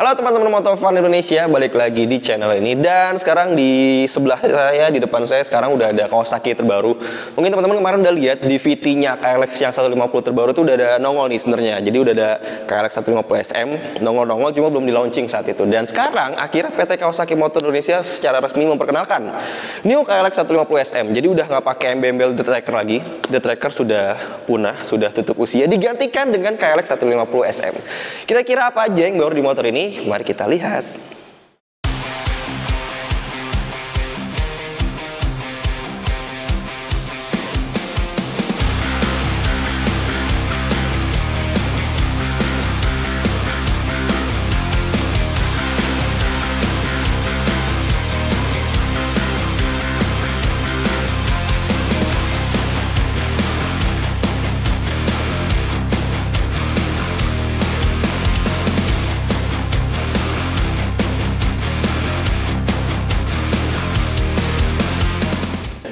Halo teman-teman Motovun Indonesia, balik lagi di channel ini. Dan sekarang di sebelah saya, di depan saya sekarang udah ada Kawasaki terbaru. Mungkin teman-teman kemarin udah lihat di VT-nya KLX yang 150 terbaru tuh udah ada nongol nih sebenarnya. Jadi udah ada KLX 150 SM nongol-nongol, cuma belum di launching saat itu. Dan sekarang akhirnya PT Kawasaki Motor Indonesia secara resmi memperkenalkan new KLX 150 SM. Jadi udah nggak pakai embel-embel The Tracker lagi. The Tracker sudah punah, sudah tutup usia, digantikan dengan KLX 150 SM. Kira-kira apa aja yang baru di motor ini? Mari kita lihat.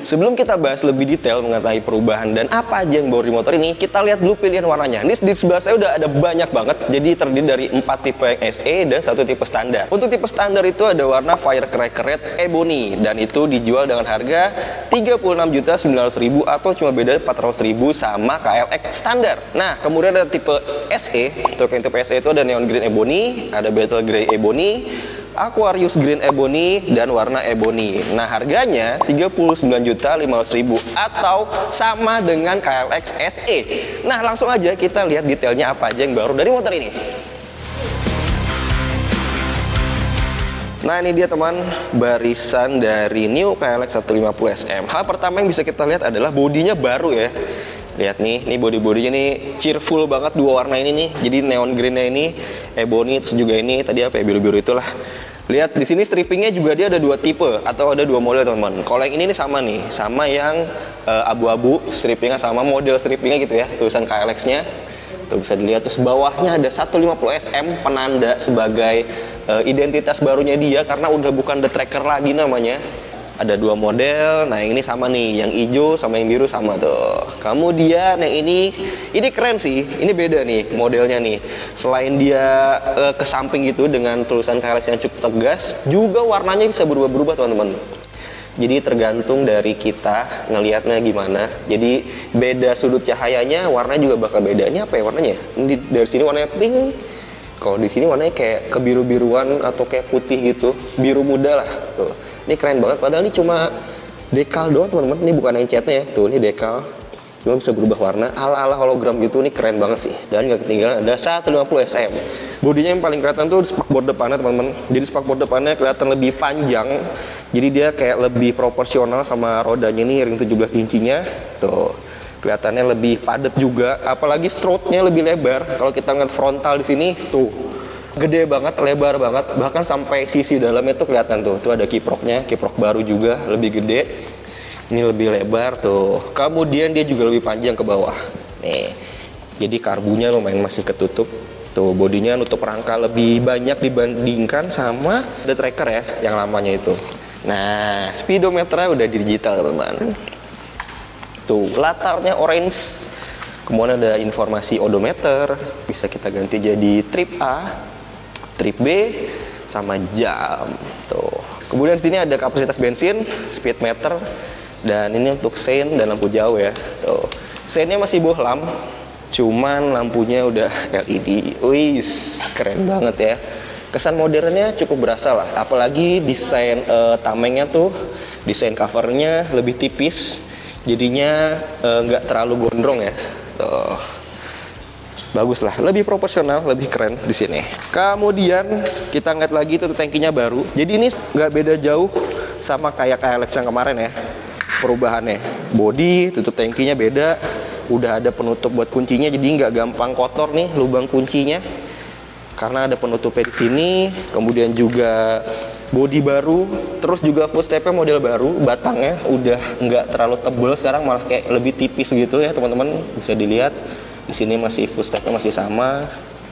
Sebelum kita bahas lebih detail mengenai perubahan dan apa aja yang baru di motor ini, kita lihat dulu pilihan warnanya. Ini di sebelah saya udah ada banyak banget, jadi terdiri dari 4 tipe yang SE dan 1 tipe standar. Untuk tipe standar itu ada warna Firecracker Red Ebony, dan itu dijual dengan harga 36.900.000 atau cuma beda 400.000 sama KLX standar. Nah, kemudian ada tipe SE. Untuk yang tipe SE itu ada Neon Green Ebony, ada Battle Grey Ebony, Aquarius Green Ebony, dan warna Ebony. Nah, harganya 39.500.000 atau sama dengan KLX SE. Nah, langsung aja kita lihat detailnya apa aja yang baru dari motor ini. Nah, ini dia teman, barisan dari new KLX 150 SM. Hal pertama yang bisa kita lihat adalah bodinya baru ya. Lihat nih, ini body-bodinya nih cheerful banget, dua warna ini nih. Jadi neon greennya ini ebony, terus juga ini tadi apa ya, biru-biru itulah. Lihat di sini strippingnya juga dia ada 2 tipe atau ada 2 model teman-teman. Kalau yang ini nih sama nih, sama yang abu-abu, strippingnya sama, model strippingnya gitu ya, tulisan KLX-nya. Tuh bisa dilihat, terus bawahnya ada 150 SM penanda sebagai identitas barunya dia karena udah bukan The Tracker lagi namanya. Ada 2 model, nah yang ini sama nih, yang hijau sama yang biru sama tuh. Kemudian yang ini keren sih, ini beda nih modelnya nih. Selain dia ke samping gitu dengan tulisan KLX yang cukup tegas, juga warnanya bisa berubah-berubah teman-teman. Jadi tergantung dari kita ngelihatnya gimana. Jadi beda sudut cahayanya, warnanya juga bakal beda. Ini apa ya warnanya? Ini dari sini warnanya pink. Kalau di sini warnanya kayak kebiru-biruan atau kayak putih gitu, biru muda lah. Tuh. Ini keren banget. Padahal ini cuma dekal doang teman-teman. Ini bukan yang catnya ya. Tuh ini dekal. Cuma bisa berubah warna. Ala-ala hologram gitu. Ini keren banget sih. Dan nggak ketinggalan ada 150 SM. Bodinya yang paling kelihatan tuh spakboard depannya teman-teman. Jadi spakboard depannya kelihatan lebih panjang. Jadi dia kayak lebih proporsional sama rodanya ini, ring 17 incinya. Tuh. Kelihatannya lebih padat juga, apalagi throatnya lebih lebar. Kalau kita ngeliat frontal di sini, tuh gede banget, lebar banget, bahkan sampai sisi dalamnya tuh kelihatan tuh. Tuh ada kiproknya, kiprok baru juga, lebih gede. Ini lebih lebar tuh. Kemudian dia juga lebih panjang ke bawah. Nih, jadi karbunya lumayan masih ketutup. Tuh bodinya nutup rangka lebih banyak dibandingkan sama The Tracker ya, yang lamanya itu. Nah, speedometernya udah digital teman-teman. Tuh, latarnya orange. Kemudian ada informasi odometer, bisa kita ganti jadi trip A, trip B, sama jam. Tuh. Kemudian di sini ada kapasitas bensin, speed meter, dan ini untuk sein dan lampu jauh ya. Tuh. Seinnya masih bohlam, cuman lampunya udah LED. Wih, keren banget ya. Kesan modernnya cukup berasa lah, apalagi desain tamengnya tuh, desain covernya lebih tipis. Jadinya nggak terlalu gondrong ya. Tuh. Bagus lah, lebih proporsional, lebih keren di sini. Kemudian kita ngeliat lagi tuh tangkinya baru. Jadi ini nggak beda jauh sama kayak KLX yang kemarin ya. Perubahannya, body, tutup tangkinya beda. Udah ada penutup buat kuncinya, jadi nggak gampang kotor nih lubang kuncinya. Karena ada penutupnya di sini. Kemudian juga bodi baru, terus juga footstepnya model baru, batangnya udah nggak terlalu tebal sekarang, malah kayak lebih tipis gitu ya teman-teman. Bisa dilihat di sini masih footstepnya masih sama,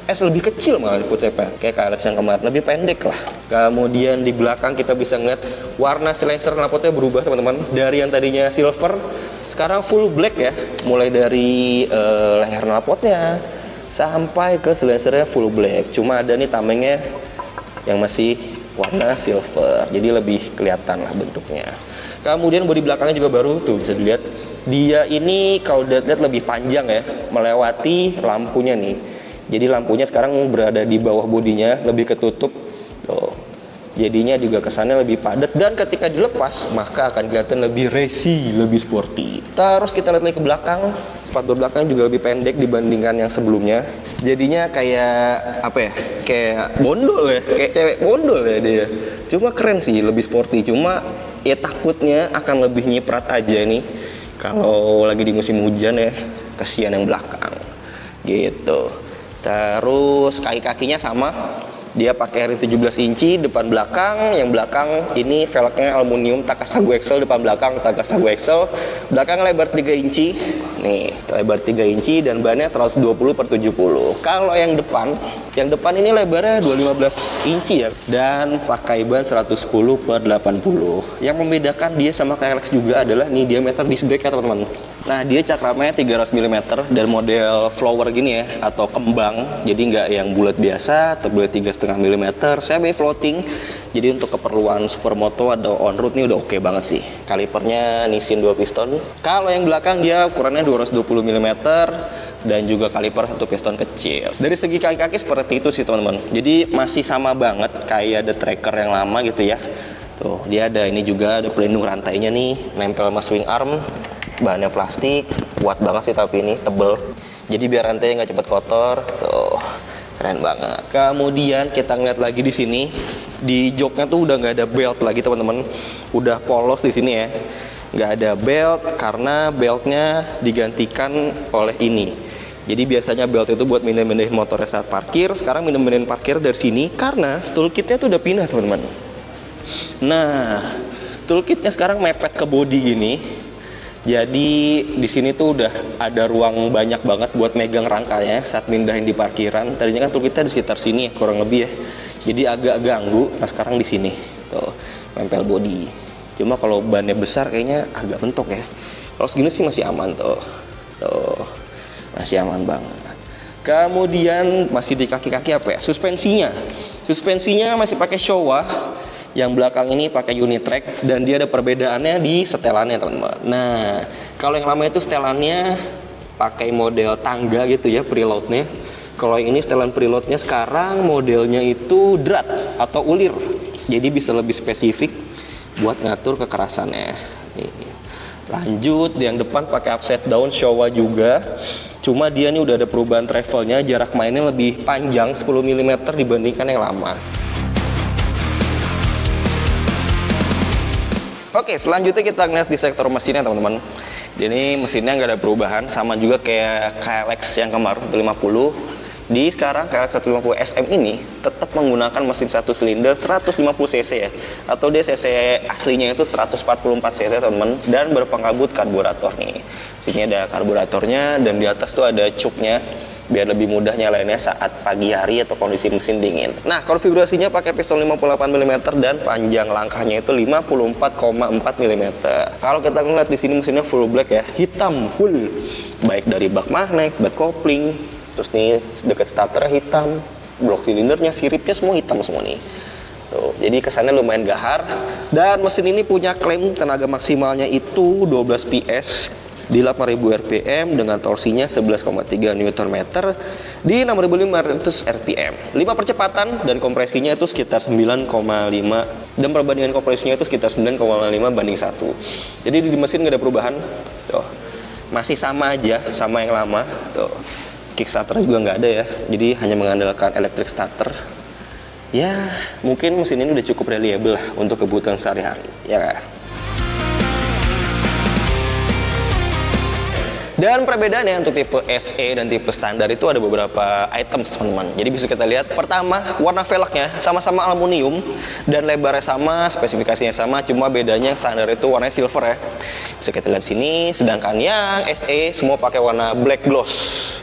lebih kecil malah footstepnya kayak KLX yang kemarin, lebih pendek lah. Kemudian di belakang kita bisa ngeliat warna silencer knalpotnya berubah teman-teman, dari yang tadinya silver sekarang full black ya, mulai dari leher knalpotnya sampai ke silencernya full black. Cuma ada nih tamengnya yang masih warna silver, jadi lebih kelihatan lah bentuknya. Kemudian bodi belakangnya juga baru tuh, bisa dilihat dia ini kalau dilihat lebih panjang ya, melewati lampunya nih. Jadi lampunya sekarang berada di bawah bodinya, lebih ketutup tuh. Jadinya juga kesannya lebih padat, dan ketika dilepas maka akan kelihatan lebih racy, lebih sporty. Terus kita lihat lagi ke belakang, spakbor belakang juga lebih pendek dibandingkan yang sebelumnya. Jadinya kayak apa ya? Kayak bondol ya, kayak cewek bondol ya dia. Cuma keren sih, lebih sporty. Cuma ya takutnya akan lebih nyiprat aja nih kalau lagi di musim hujan ya, kasihan yang belakang gitu. Terus kaki-kakinya sama, dia pakai ring 17 inci depan belakang. Yang belakang ini velgnya aluminium Takasago Excel, depan belakang Takasago Excel. Belakang lebar 3 inci. Nih, lebar 3 inci dan bannya 120/70. Kalau yang depan ini lebarnya 215 inci ya, dan pakai ban 110/80. Yang membedakan dia sama KLX juga adalah nih diameter disc brake ya teman-teman. Nah, dia cakramnya 300 mm dan model flower gini ya, atau kembang. Jadi nggak yang bulat biasa, tebal 3,5 mm, semi floating. Jadi untuk keperluan supermoto atau on road ini udah oke banget sih. Kalipernya Nissin 2 piston. Kalau yang belakang dia ukurannya 220 mm dan juga kaliper 1 piston kecil. Dari segi kaki-kaki seperti itu sih teman-teman. Jadi masih sama banget kayak The Tracker yang lama gitu ya. Tuh, dia ada ini juga, ada pelindung rantainya nih, nempel sama swing arm. Bahannya plastik, kuat banget sih tapi ini tebel. Jadi biar rantainya nggak cepet kotor. Tuh, keren banget. Kemudian kita ngeliat lagi di sini, di joknya tuh udah nggak ada belt lagi teman-teman. Udah polos di sini ya. Nggak ada belt karena beltnya digantikan oleh ini. Jadi biasanya belt itu buat mindahin motornya saat parkir. Sekarang mindahin parkir dari sini karena toolkitnya tuh udah pindah teman-teman. Nah, toolkitnya sekarang mepet ke body gini. Jadi di sini tuh udah ada ruang banyak banget buat megang rangkanya saat mindahin di parkiran. Tadinya kan toolkitnya di sekitar sini ya, kurang lebih ya. Jadi agak ganggu. Nah sekarang di sini tuh nempel body. Cuma kalau bannya besar kayaknya agak mentok ya. Kalau segini sih masih aman tuh. Tuh. Masih aman banget. Kemudian masih di kaki-kaki apa ya? Suspensinya masih pakai Showa. Yang belakang ini pakai Unitrack dan dia ada perbedaannya di setelannya teman-teman. Nah, kalau yang lama itu setelannya pakai model tangga gitu ya, preloadnya. Kalau yang ini setelan preloadnya sekarang modelnya itu drat atau ulir. Jadi bisa lebih spesifik buat ngatur kekerasannya. Nih. Lanjut, yang depan pakai upside down Showa juga. Cuma dia nih udah ada perubahan travelnya, jarak mainnya lebih panjang 10 mm dibandingkan yang lama. Oke, selanjutnya kita ngeliat di sektor mesinnya teman-teman. Jadi mesinnya nggak ada perubahan, sama juga kayak KLX yang kemarin 150. Di sekarang KLX 150 SM ini tetap menggunakan mesin 1 silinder 150 cc ya, atau dia cc aslinya itu 144 cc teman-teman, dan berpengabut karburator nih. Sini ada karburatornya dan di atas tuh ada cupnya biar lebih mudah nyalainnya saat pagi hari atau kondisi mesin dingin. Nah, konfigurasinya pakai piston 58 mm dan panjang langkahnya itu 54,4 mm. Kalau kita ngeliat di sini mesinnya full black ya, hitam full. Baik dari bak magnet, bak kopling, terus nih dekat starternya hitam, blok silindernya, siripnya semua hitam semua nih. Tuh, jadi kesannya lumayan gahar. Dan mesin ini punya klaim tenaga maksimalnya itu 12 PS di 8000 rpm dengan torsinya 11,3 Nm di 6500 rpm. 5 percepatan dan kompresinya itu sekitar 9,5, dan perbandingan kompresinya itu sekitar 9,5 banding 1. Jadi di mesin nggak ada perubahan. Tuh, masih sama aja sama yang lama. Tuh, kickstarter juga nggak ada ya, jadi hanya mengandalkan electric starter. Ya, mungkin mesin ini udah cukup reliable lah untuk kebutuhan sehari-hari, ya kan? Dan perbedaannya untuk tipe SE dan tipe standar itu ada beberapa items teman-teman. Jadi bisa kita lihat, pertama warna velgnya sama-sama aluminium dan lebarnya sama, spesifikasinya sama, cuma bedanya yang standar itu warnanya silver ya. Bisa kita lihat sini, sedangkan yang SE semua pakai warna black gloss.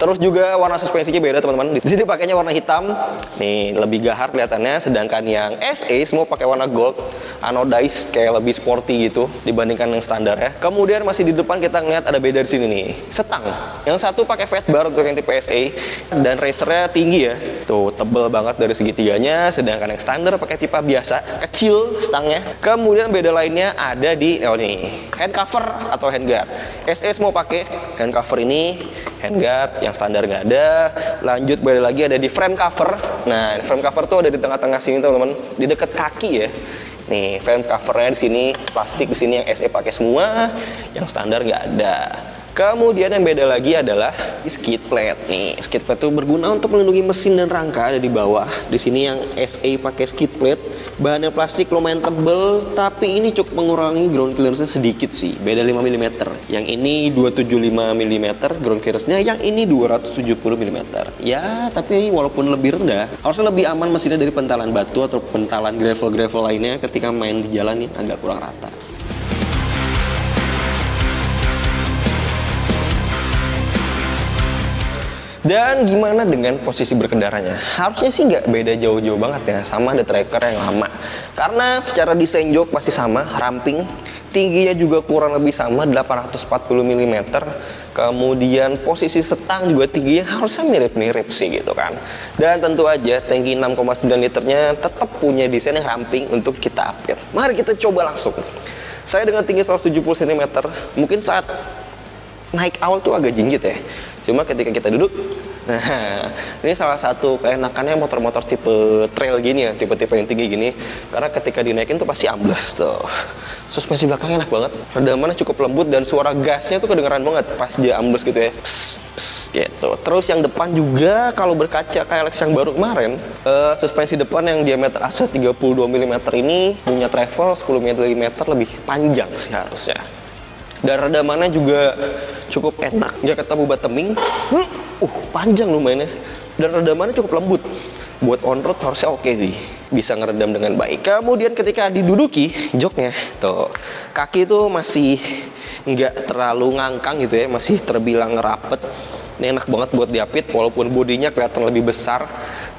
Terus juga warna suspensinya beda teman-teman. Di sini pakainya warna hitam. Nih lebih gahar kelihatannya, sedangkan yang SE semua pakai warna gold, anodized, kayak lebih sporty gitu dibandingkan yang standar ya. Kemudian masih di depan kita ngeliat ada beda di sini nih. Setang. Yang satu pakai fat bar untuk yang tipe SE dan racernya tinggi ya. Tuh tebel banget dari segitiganya, sedangkan yang standar pakai tipe biasa, kecil stangnya. Kemudian beda lainnya ada di nih, hand cover atau handguard. SE semua pakai hand cover ini, handguard yang standar nggak ada. Lanjut beda lagi ada di frame cover. Nah, frame cover tuh ada di tengah-tengah sini teman-teman, di dekat kaki ya. Nih, frame covernya di sini plastik, di sini yang SE pakai semua, yang standar nggak ada. Kemudian yang beda lagi adalah skid plate. Nih, skid plate itu berguna untuk melindungi mesin dan rangka, ada di bawah. Di sini yang SE pakai skid plate, bahannya plastik lumayan tebel, tapi ini cukup mengurangi ground clearance-nya sedikit sih. Beda 5 mm. Yang ini 275 mm ground clearance-nya, yang ini 270 mm. Ya, tapi walaupun lebih rendah, harusnya lebih aman mesinnya dari pentalan batu atau pentalan gravel-gravel lainnya ketika main di jalan nih agak kurang rata. Dan gimana dengan posisi berkendaranya? Harusnya sih nggak beda jauh-jauh banget ya, sama The Tracker yang lama. Karena secara desain jok pasti sama, ramping. Tingginya juga kurang lebih sama, 840 mm. Kemudian posisi setang juga tingginya harusnya mirip-mirip sih gitu kan. Dan tentu aja tangki 6,9 liternya tetap punya desain yang ramping untuk kita upgrade. Mari kita coba langsung. Saya dengan tinggi 170 cm, mungkin saat naik awal tuh agak jinjit ya. Cuma ketika kita duduk, nah ini salah satu keenakannya motor-motor tipe trail gini ya, tipe-tipe yang tinggi gini. Karena ketika dinaikin tuh pasti ambles tuh. Suspensi belakangnya enak banget, redamannya cukup lembut dan suara gasnya tuh kedengeran banget pas dia ambles gitu ya. Pss, pss, gitu. Terus yang depan juga kalau berkaca kayak Lex yang baru kemarin, suspensi depan yang diameter AC 32 mm ini punya travel 10 mm lebih panjang sih harusnya. Dan redamannya juga cukup enak, nggak ketemu bottoming. Panjang lumayan ya. Dan redamannya cukup lembut. Buat on-road harusnya oke sih, bisa ngeredam dengan baik. Kemudian ketika diduduki joknya, tuh kaki itu masih nggak terlalu ngangkang gitu ya, masih terbilang rapet. Ini enak banget buat diapit, walaupun bodinya kelihatan lebih besar,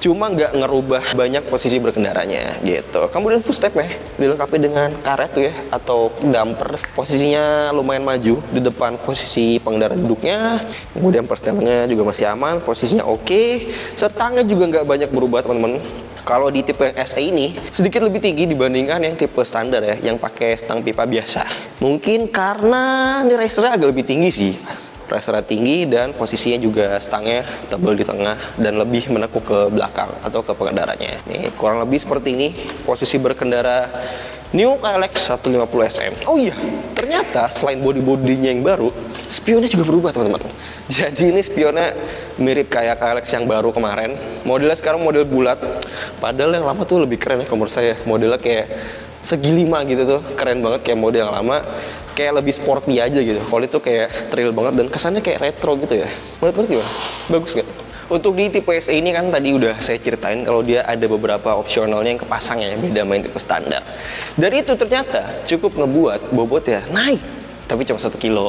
cuma nggak ngerubah banyak posisi berkendaranya gitu. Kemudian full step ya, dilengkapi dengan karet tuh ya, atau damper. Posisinya lumayan maju di depan posisi pengendara duduknya. Kemudian perstelnya juga masih aman, posisinya oke. Setangnya juga nggak banyak berubah teman-teman. Kalau di tipe yang SE ini sedikit lebih tinggi dibandingkan yang tipe standar ya, yang pakai stang pipa biasa. Mungkin karena ini racernya agak lebih tinggi sih. Racernya tinggi dan posisinya juga stangnya tebal di tengah dan lebih menekuk ke belakang atau ke pengendaranya. Nih kurang lebih seperti ini posisi berkendara New KLX 150 SM. Oh iya, ternyata selain body-bodinya yang baru, spionnya juga berubah teman-teman. Jadi ini spionnya mirip kayak KLX yang baru kemarin. Modelnya sekarang model bulat, padahal yang lama tuh lebih keren ya menurut saya. Modelnya kayak segi 5 gitu tuh, keren banget kayak model yang lama. Kayak lebih sporty aja gitu. Kalau itu kayak trail banget dan kesannya kayak retro gitu ya. Menurut gimana? Bagus nggak? Untuk di tipe SE ini kan tadi udah saya ceritain kalau dia ada beberapa opsionalnya yang kepasang ya, beda main tipe standar. Dari itu ternyata cukup ngebuat bobotnya naik, tapi cuma 1 kilo.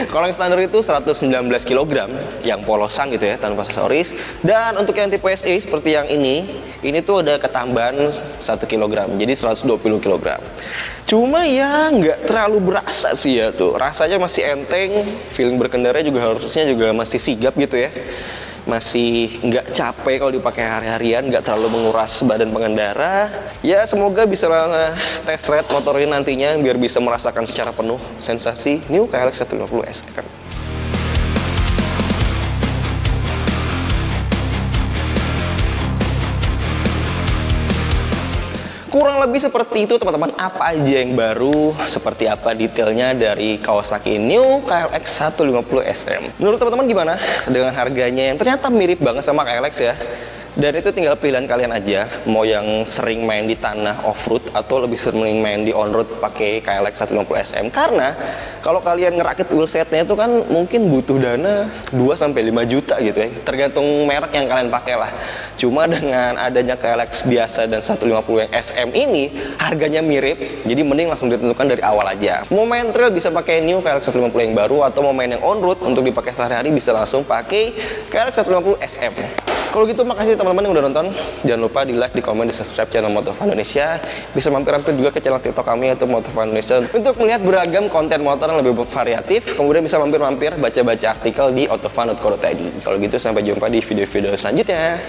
Kalau yang standar itu 119 kg, yang polosan gitu ya, tanpa aksesoris. Dan untuk yang tipe SE seperti yang ini tuh ada ketambahan 1 kg, jadi 120 kg. Cuma ya nggak terlalu berasa sih ya tuh, rasanya masih enteng, feeling berkendara juga harusnya juga masih sigap gitu ya. Masih nggak capek kalau dipakai hari-harian, nggak terlalu menguras badan pengendara. Ya semoga bisa test ride motor ini nantinya biar bisa merasakan secara penuh sensasi New KLX 150 SM. Kurang lebih seperti itu teman-teman, apa aja yang baru, seperti apa detailnya dari Kawasaki New KLX 150 SM. Menurut teman-teman gimana dengan harganya yang ternyata mirip banget sama KLX ya? Dan itu tinggal pilihan kalian aja, mau yang sering main di tanah off-road atau lebih sering main di on-road pakai KLX 150 SM. Karena kalau kalian ngerakit wheelsetnya itu kan mungkin butuh dana 2-5 juta gitu ya, tergantung merek yang kalian pakai lah. Cuma dengan adanya KLX biasa dan 150 yang SM ini harganya mirip, jadi mending langsung ditentukan dari awal aja. Mau main trail bisa pakai new KLX 150 yang baru, atau mau main yang on-road untuk dipakai sehari-hari bisa langsung pakai KLX 150 SM. Kalau gitu makasih teman-teman yang udah nonton. Jangan lupa di like, di komen, di subscribe channel Motovun Indonesia. Bisa mampir-mampir juga ke channel TikTok kami yaitu Motovun Indonesia untuk melihat beragam konten motor yang lebih variatif. Kemudian bisa mampir-mampir baca-baca artikel di autovun.co.id. Kalau gitu sampai jumpa di video-video selanjutnya.